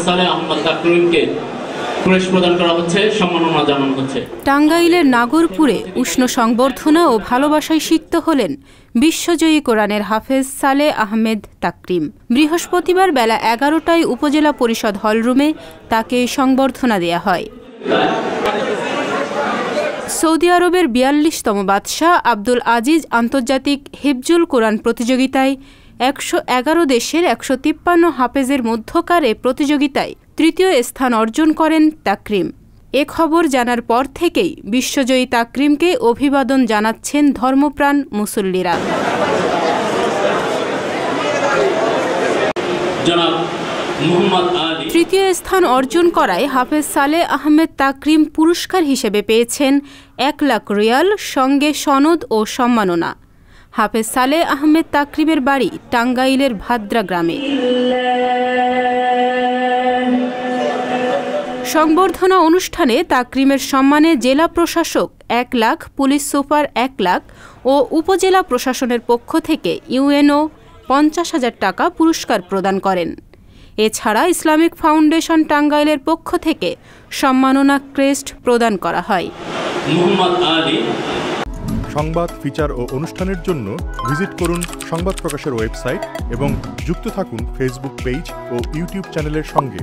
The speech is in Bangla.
সালে আহমদ তাকরিমকে পুরস্কার প্রদান করা হচ্ছে, সম্মাননা জানানো হচ্ছে। টাঙ্গাইলের নাগরপুরে উষ্ণ সংবর্ধনা ও ভালোবাসায় সিক্ত হলেন বিশ্বজয়ী কোরআনের হাফেজ সালে আহমেদ তাকরিম। বৃহস্পতিবার বেলা 11টায় উপজেলা পরিষদ হলরুমে তাকে সংবর্ধনা দেয়া হয়। সৌদি আরবের 42তম বাদশাহ আব্দুল আজিজ আন্তর্জাতিক হিফজুল কোরআন প্রতিযোগিতায় 111 দেশের 153 হাফেজের মধ্যকার এ প্রতিযোগিতায় তৃতীয় স্থান অর্জন করেন তাকরিম। এ খবর জানার পর থেকেই বিশ্বজয়ী তাকরিমকে অভিবাদন জানাচ্ছেন ধর্মপ্রাণ মুসল্লিরা। তৃতীয় স্থান অর্জন করায় হাফেজ সালে আহমেদ তাকরিম পুরস্কার হিসেবে পেয়েছেন 1 লাখ রিয়াল, সঙ্গে সনদ ও সম্মাননা। হাফেজ সালে আহমেদ তাকরিমের বাড়ি টাঙ্গাইলের ভাদ্রা গ্রামে। সংবর্ধনা অনুষ্ঠানে তাকরিমের সম্মানে জেলা প্রশাসক 1 লাখ, পুলিশ সুপার 1 লাখ ও উপজেলা প্রশাসনের পক্ষ থেকে ইউএনও 50,000 টাকা পুরস্কার প্রদান করেন। এছাড়া ইসলামিক ফাউন্ডেশন টাঙ্গাইলের পক্ষ থেকে সম্মাননা ক্রেস্ট প্রদান করা হয়। সংবাদ, ফিচার ও অনুষ্ঠানের জন্য ভিজিট করুন সংবাদ প্রকাশের ওয়েবসাইট এবং যুক্ত থাকুন ফেসবুক পেজ ও ইউটিউব চ্যানেলের সঙ্গে।